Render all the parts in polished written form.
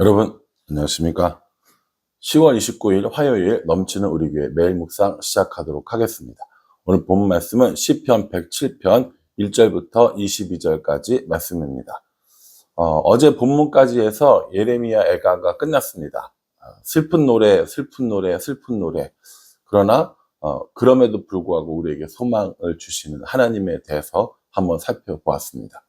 여러분 안녕하십니까? 10월 29일 화요일 넘치는 우리 교회 매일 묵상 시작하도록 하겠습니다. 오늘 본 말씀은 시편 107편 1절부터 22절까지 말씀입니다. 어제 본문까지 해서 예레미야 애가가 끝났습니다. 슬픈 노래, 슬픈 노래, 슬픈 노래. 그러나 그럼에도 불구하고 우리에게 소망을 주시는 하나님에 대해서 한번 살펴보았습니다.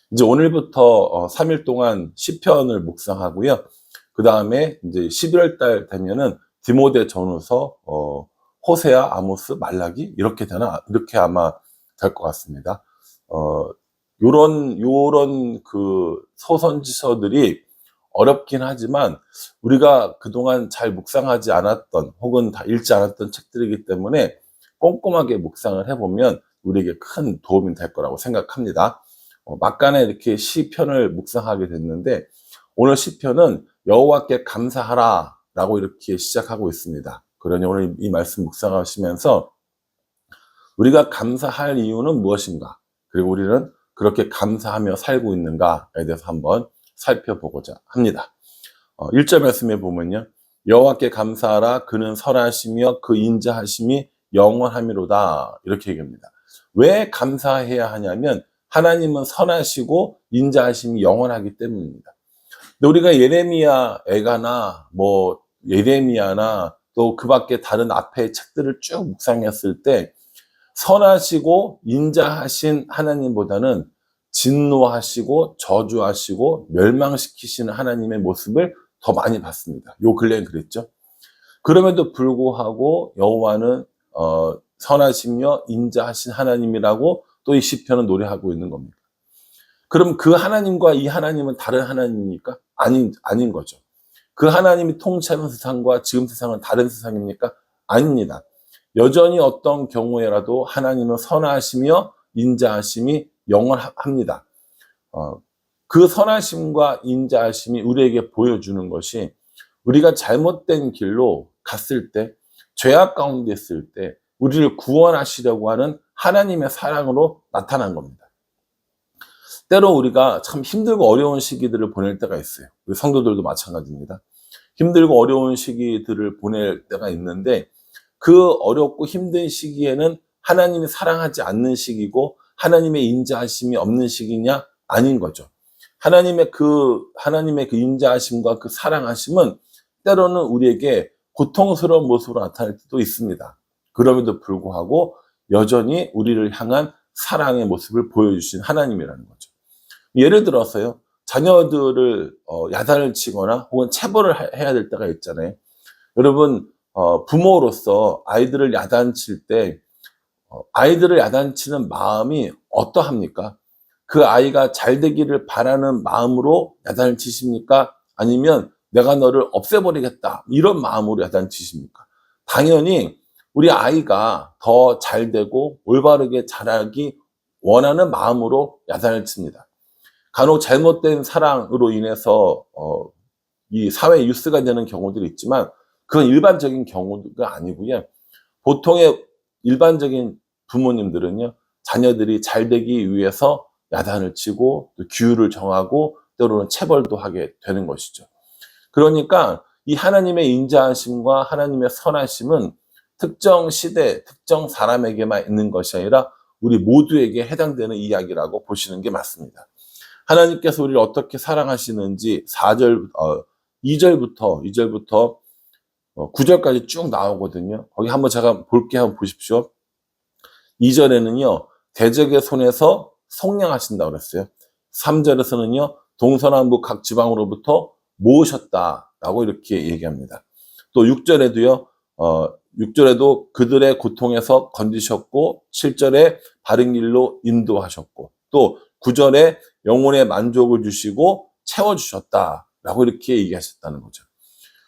이제 오늘부터 3일 동안 시편을 묵상하고요. 그 다음에 이제 11월 달 되면은 디모데 전후서, 호세아, 아모스, 말라기 이렇게 아마 될 것 같습니다. 요런 그 소선지서들이 어렵긴 하지만 우리가 그동안 잘 묵상하지 않았던 혹은 다 읽지 않았던 책들이기 때문에 꼼꼼하게 묵상을 해보면 우리에게 큰 도움이 될 거라고 생각합니다. 막간에 이렇게 시편을 묵상하게 됐는데 오늘 시편은 여호와께 감사하라 라고 이렇게 시작하고 있습니다. 그러니 오늘 이 말씀 묵상하시면서 우리가 감사할 이유는 무엇인가, 그리고 우리는 그렇게 감사하며 살고 있는가에 대해서 한번 살펴보고자 합니다. 1절 말씀에 보면요, 여호와께 감사하라, 그는 선하시며 그 인자하심이 영원하미로다, 이렇게 얘기합니다. 왜 감사해야 하냐면 하나님은 선하시고 인자하심이 영원하기 때문입니다. 근데 우리가 예레미야 애가나 예레미야나 또 그 밖에 다른 앞에 책들을 쭉 묵상했을 때 선하시고 인자하신 하나님보다는 진노하시고 저주하시고 멸망시키시는 하나님의 모습을 더 많이 봤습니다. 요 근래엔 그랬죠. 그럼에도 불구하고 여호와는 선하시며 인자하신 하나님이라고 또 이 시편은 노래하고 있는 겁니다. 그럼 그 하나님과 이 하나님은 다른 하나님입니까? 아닌 거죠. 그 하나님이 통치하는 세상과 지금 세상은 다른 세상입니까? 아닙니다. 여전히 어떤 경우에라도 하나님은 선하시며 인자하심이 영원합니다. 그 선하심과 인자하심이 우리에게 보여주는 것이 우리가 잘못된 길로 갔을 때, 죄악 가운데 있을 때 우리를 구원하시려고 하는 하나님의 사랑으로 나타난 겁니다. 때로 우리가 참 힘들고 어려운 시기들을 보낼 때가 있어요. 우리 성도들도 마찬가지입니다. 힘들고 어려운 시기들을 보낼 때가 있는데 그 어렵고 힘든 시기에는 하나님이 사랑하지 않는 시기고 하나님의 인자하심이 없는 시기냐? 아닌 거죠. 하나님의 그 인자하심과 그 사랑하심은 때로는 우리에게 고통스러운 모습으로 나타날 때도 있습니다. 그럼에도 불구하고 여전히 우리를 향한 사랑의 모습을 보여주신 하나님이라는 거죠. 예를 들어서요, 자녀들을 야단을 치거나 혹은 체벌을 해야 될 때가 있잖아요. 여러분, 부모로서 아이들을 야단칠 때 아이들을 야단치는 마음이 어떠합니까? 그 아이가 잘 되기를 바라는 마음으로 야단을 치십니까? 아니면 내가 너를 없애버리겠다 이런 마음으로 야단치십니까? 당연히 우리 아이가 더 잘 되고 올바르게 자라기 원하는 마음으로 야단을 칩니다. 간혹 잘못된 사랑으로 인해서 이 사회 뉴스가 되는 경우들이 있지만 그건 일반적인 경우가 아니고요. 보통의 일반적인 부모님들은요, 자녀들이 잘 되기 위해서 야단을 치고 또 규율을 정하고 때로는 체벌도 하게 되는 것이죠. 그러니까 이 하나님의 인자하심과 하나님의 선하심은 특정 시대, 특정 사람에게만 있는 것이 아니라 우리 모두에게 해당되는 이야기라고 보시는 게 맞습니다. 하나님께서 우리를 어떻게 사랑하시는지 2절부터 9절까지 쭉 나오거든요. 거기 한번 제가 볼게 한번 보십시오. 2절에는요, 대적의 손에서 속량하신다고 그랬어요. 3절에서는요, 동서남북 각 지방으로부터 모으셨다라고 이렇게 얘기합니다. 또 6절에도 그들의 고통에서 건지셨고, 7절에 바른 길로 인도하셨고, 또 9절에 영혼의 만족을 주시고 채워주셨다라고 이렇게 얘기하셨다는 거죠.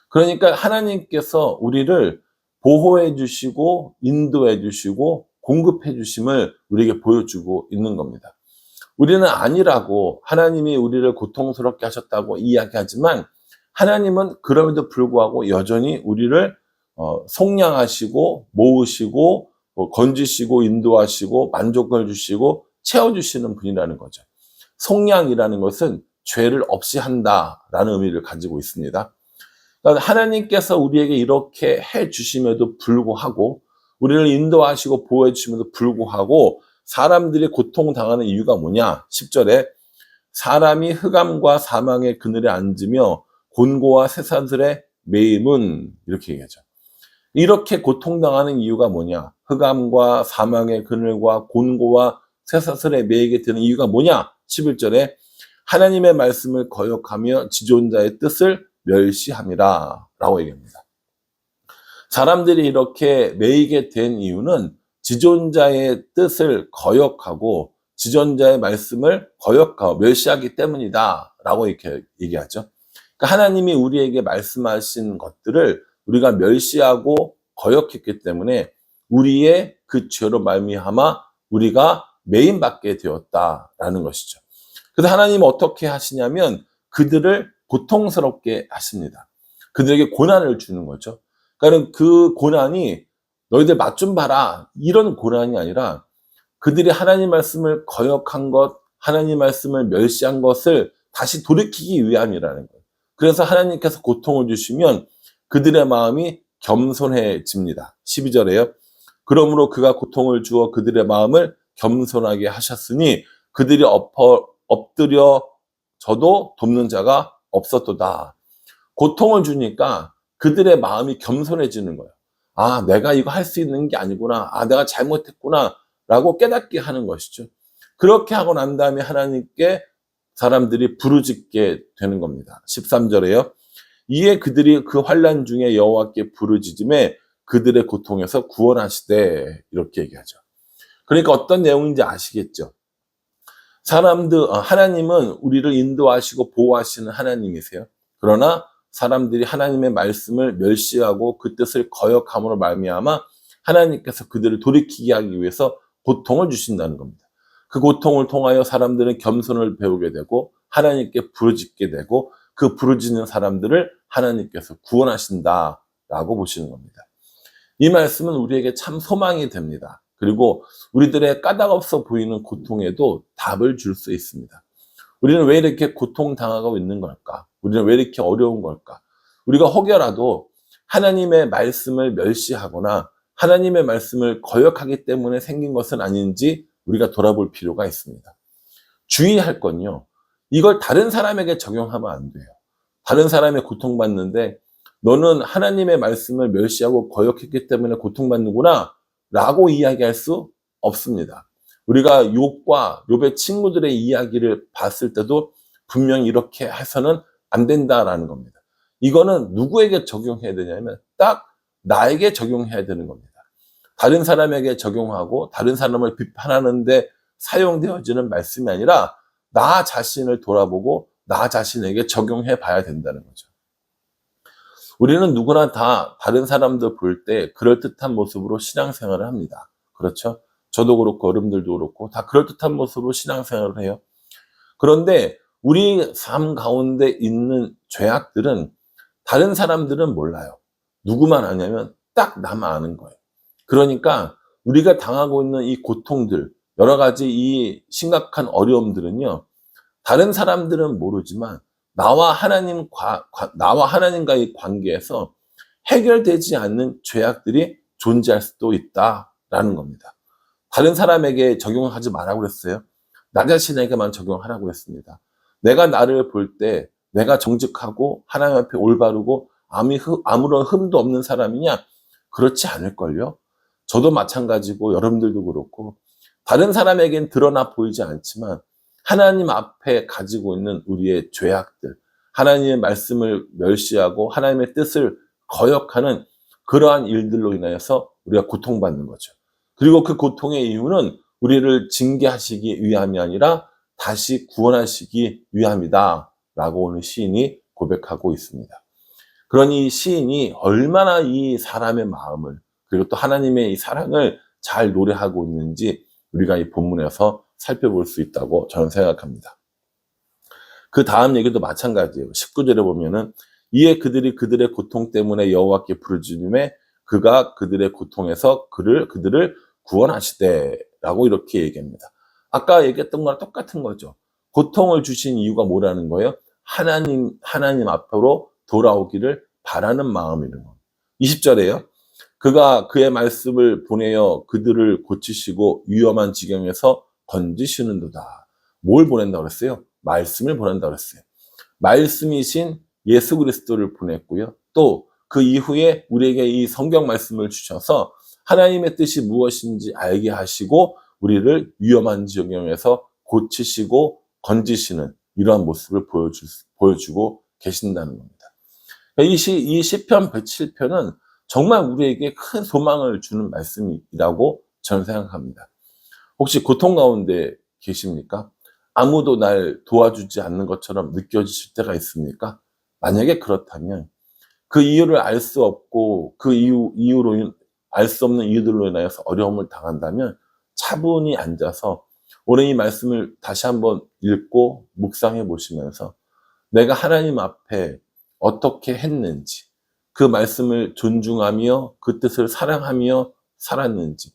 그러니까 하나님께서 우리를 보호해 주시고 인도해 주시고 공급해 주심을 우리에게 보여주고 있는 겁니다. 우리는 아니라고 하나님이 우리를 고통스럽게 하셨다고 이야기하지만 하나님은 그럼에도 불구하고 여전히 우리를 속량하시고 모으시고 건지시고 인도하시고 만족을 주시고 채워주시는 분이라는 거죠. 속량이라는 것은 죄를 없이 한다라는 의미를 가지고 있습니다. 그러니까 하나님께서 우리에게 이렇게 해 주심에도 불구하고, 우리를 인도하시고 보호해 주심에도 불구하고 사람들이 고통당하는 이유가 뭐냐? 10절에 사람이 흑암과 사망의 그늘에 앉으며 곤고와 쇠사슬에 매임은, 이렇게 얘기하죠. 이렇게 고통당하는 이유가 뭐냐? 흑암과 사망의 그늘과 곤고와 쇠사슬에 매이게 되는 이유가 뭐냐? 11절에 하나님의 말씀을 거역하며 지존자의 뜻을 멸시함이라 라고 얘기합니다. 사람들이 이렇게 매이게 된 이유는 지존자의 뜻을 거역하고 지존자의 말씀을 거역하고 멸시하기 때문이다 라고 이렇게 얘기하죠. 그러니까 하나님이 우리에게 말씀하신 것들을 우리가 멸시하고 거역했기 때문에 우리의 그 죄로 말미암아 우리가 매임받게 되었다라는 것이죠. 그래서 하나님은 어떻게 하시냐면 그들을 고통스럽게 하십니다. 그들에게 고난을 주는 거죠. 그러니까 그 고난이 너희들 맛 좀 봐라, 이런 고난이 아니라 그들이 하나님 말씀을 거역한 것, 하나님 말씀을 멸시한 것을 다시 돌이키기 위함이라는 거예요. 그래서 하나님께서 고통을 주시면 그들의 마음이 겸손해집니다. 12절에요. 그러므로 그가 고통을 주어 그들의 마음을 겸손하게 하셨으니 그들이 엎드려 저도 돕는 자가 없었도다. 고통을 주니까 그들의 마음이 겸손해지는 거예요. 아, 내가 이거 할 수 있는 게 아니구나. 아, 내가 잘못했구나. 라고 깨닫게 하는 것이죠. 그렇게 하고 난 다음에 하나님께 사람들이 부르짖게 되는 겁니다. 13절에요. 이에 그들이 그 환난 중에 여호와께 부르짖음에 그들의 고통에서 구원하시되, 이렇게 얘기하죠. 그러니까 어떤 내용인지 아시겠죠? 하나님은 우리를 인도하시고 보호하시는 하나님이세요. 그러나 사람들이 하나님의 말씀을 멸시하고 그 뜻을 거역함으로 말미암아 하나님께서 그들을 돌이키게 하기 위해서 고통을 주신다는 겁니다. 그 고통을 통하여 사람들은 겸손을 배우게 되고 하나님께 부르짖게 되고 그 부르짖는 사람들을 하나님께서 구원하신다라고 보시는 겁니다. 이 말씀은 우리에게 참 소망이 됩니다. 그리고 우리들의 까닭없어 보이는 고통에도 답을 줄 수 있습니다. 우리는 왜 이렇게 고통당하고 있는 걸까? 우리는 왜 이렇게 어려운 걸까? 우리가 혹여라도 하나님의 말씀을 멸시하거나 하나님의 말씀을 거역하기 때문에 생긴 것은 아닌지 우리가 돌아볼 필요가 있습니다. 주의할 건요, 이걸 다른 사람에게 적용하면 안 돼요. 다른 사람이 고통받는데 너는 하나님의 말씀을 멸시하고 거역했기 때문에 고통받는구나 라고 이야기할 수 없습니다. 우리가 욥과 욥의 친구들의 이야기를 봤을 때도 분명히 이렇게 해서는 안 된다라는 겁니다. 이거는 누구에게 적용해야 되냐면 딱 나에게 적용해야 되는 겁니다. 다른 사람에게 적용하고 다른 사람을 비판하는데 사용되어지는 말씀이 아니라 나 자신을 돌아보고 나 자신에게 적용해 봐야 된다는 거죠. 우리는 누구나 다 다른 사람들 볼 때 그럴듯한 모습으로 신앙생활을 합니다. 그렇죠? 저도 그렇고 여러분들도 그렇고 다 그럴듯한 모습으로 신앙생활을 해요. 그런데 우리 삶 가운데 있는 죄악들은 다른 사람들은 몰라요. 누구만 아냐면 딱 나만 아는 거예요. 그러니까 우리가 당하고 있는 이 고통들, 여러 가지 이 심각한 어려움들은요, 다른 사람들은 모르지만 나와 하나님과의 관계에서 해결되지 않는 죄악들이 존재할 수도 있다라는 겁니다. 다른 사람에게 적용하지 말라고 그랬어요. 나 자신에게만 적용하라고 했습니다. 내가 나를 볼 때 내가 정직하고 하나님 앞에 올바르고 아무런 흠도 없는 사람이냐? 그렇지 않을걸요. 저도 마찬가지고 여러분들도 그렇고 다른 사람에겐 드러나 보이지 않지만 하나님 앞에 가지고 있는 우리의 죄악들, 하나님의 말씀을 멸시하고 하나님의 뜻을 거역하는 그러한 일들로 인하여서 우리가 고통받는 거죠. 그리고 그 고통의 이유는 우리를 징계하시기 위함이 아니라 다시 구원하시기 위함이다 라고 오늘 시인이 고백하고 있습니다. 그러니 시인이 얼마나 이 사람의 마음을 그리고 또 하나님의 이 사랑을 잘 노래하고 있는지 우리가 이 본문에서 살펴볼 수 있다고 저는 생각합니다. 그 다음 얘기도 마찬가지예요. 19절에 보면은 이에 그들이 그들의 고통 때문에 여호와께 부르짖음에 그가 그들의 고통에서 그들을 구원하시되 라고 이렇게 얘기합니다. 아까 얘기했던 거랑 똑같은 거죠. 고통을 주신 이유가 뭐라는 거예요? 하나님 앞으로 돌아오기를 바라는 마음이라는 거예요. 20절에요. 그가 그의 말씀을 보내어 그들을 고치시고 위험한 지경에서 건지시는도다. 뭘 보낸다고 그랬어요? 말씀을 보낸다고 그랬어요. 말씀이신 예수 그리스도를 보냈고요. 또 그 이후에 우리에게 이 성경 말씀을 주셔서 하나님의 뜻이 무엇인지 알게 하시고 우리를 위험한 지경에서 고치시고 건지시는 이러한 모습을 보여주고 계신다는 겁니다. 이 시편 107편은 정말 우리에게 큰 소망을 주는 말씀이라고 저는 생각합니다. 혹시 고통 가운데 계십니까? 아무도 날 도와주지 않는 것처럼 느껴지실 때가 있습니까? 만약에 그렇다면 그 이유를 알 수 없고 그 이유로 알 수 없는 이유들로 인하여서 어려움을 당한다면 차분히 앉아서 오늘 이 말씀을 다시 한번 읽고 묵상해 보시면서 내가 하나님 앞에 어떻게 했는지, 그 말씀을 존중하며 그 뜻을 사랑하며 살았는지,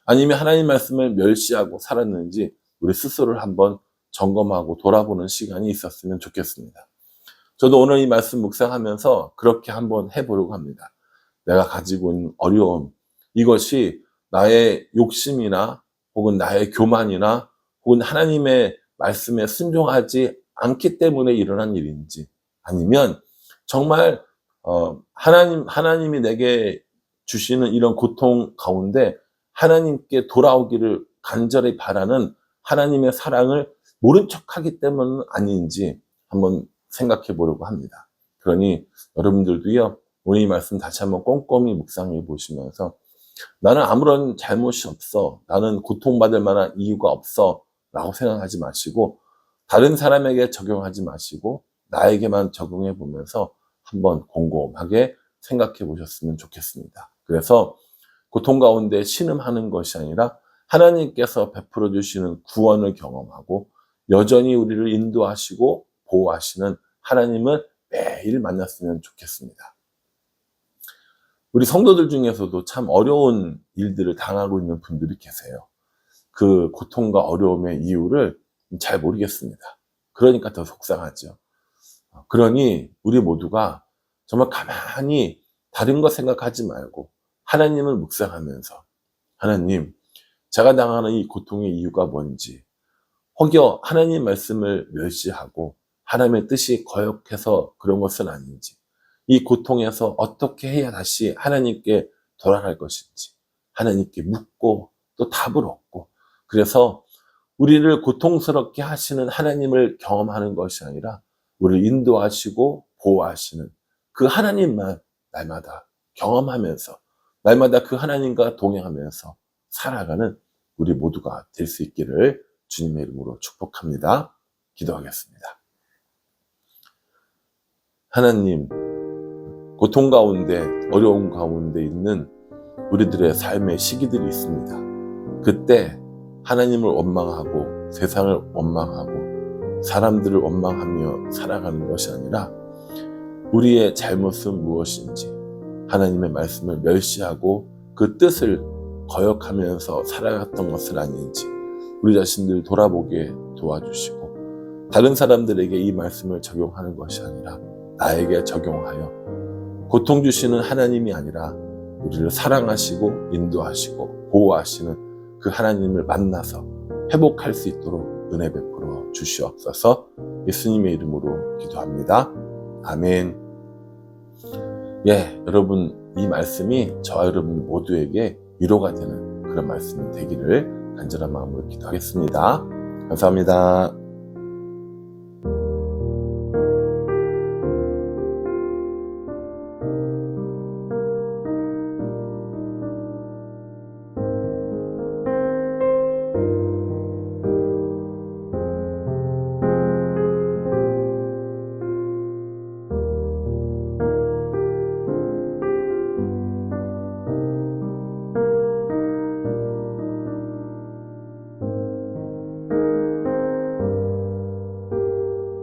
아니면 하나님 말씀을 멸시하고 살았는지 우리 스스로를 한번 점검하고 돌아보는 시간이 있었으면 좋겠습니다. 저도 오늘 이 말씀 묵상하면서 그렇게 한번 해보려고 합니다. 내가 가지고 있는 어려움, 이것이 나의 욕심이나 혹은 나의 교만이나 혹은 하나님의 말씀에 순종하지 않기 때문에 일어난 일인지, 아니면 정말 하나님이 내게 주시는 이런 고통 가운데 하나님께 돌아오기를 간절히 바라는 하나님의 사랑을 모른 척하기 때문은 아닌지 한번 생각해 보려고 합니다. 그러니 여러분들도요, 오늘 이 말씀 다시 한번 꼼꼼히 묵상해 보시면서 나는 아무런 잘못이 없어, 나는 고통받을 만한 이유가 없어 라고 생각하지 마시고 다른 사람에게 적용하지 마시고 나에게만 적용해 보면서 한번 곰곰하게 생각해 보셨으면 좋겠습니다. 그래서 고통 가운데 신음하는 것이 아니라 하나님께서 베풀어 주시는 구원을 경험하고 여전히 우리를 인도하시고 보호하시는 하나님을 매일 만났으면 좋겠습니다. 우리 성도들 중에서도 참 어려운 일들을 당하고 있는 분들이 계세요. 그 고통과 어려움의 이유를 잘 모르겠습니다. 그러니까 더 속상하죠. 그러니 우리 모두가 정말 가만히 다른 거 생각하지 말고 하나님을 묵상하면서 하나님, 제가 당하는 이 고통의 이유가 뭔지, 혹여 하나님 말씀을 멸시하고 하나님의 뜻이 거역해서 그런 것은 아닌지, 이 고통에서 어떻게 해야 다시 하나님께 돌아갈 것인지 하나님께 묻고 또 답을 얻고, 그래서 우리를 고통스럽게 하시는 하나님을 경험하는 것이 아니라 우리를 인도하시고 보호하시는 그 하나님만 날마다 경험하면서 날마다 그 하나님과 동행하면서 살아가는 우리 모두가 될 수 있기를 주님의 이름으로 축복합니다. 기도하겠습니다. 하나님, 고통 가운데 어려움 가운데 있는 우리들의 삶의 시기들이 있습니다. 그때 하나님을 원망하고 세상을 원망하고 사람들을 원망하며 살아가는 것이 아니라 우리의 잘못은 무엇인지 하나님의 말씀을 멸시하고 그 뜻을 거역하면서 살아갔던 것은 아닌지 우리 자신들 돌아보게 도와주시고 다른 사람들에게 이 말씀을 적용하는 것이 아니라 나에게 적용하여 고통 주시는 하나님이 아니라 우리를 사랑하시고 인도하시고 보호하시는 그 하나님을 만나서 회복할 수 있도록 은혜 베풀어 주시옵소서. 예수님의 이름으로 기도합니다. 아멘. 여러분, 이 말씀이 저와 여러분 모두에게 위로가 되는 그런 말씀이 되기를 간절한 마음으로 기도하겠습니다. 감사합니다.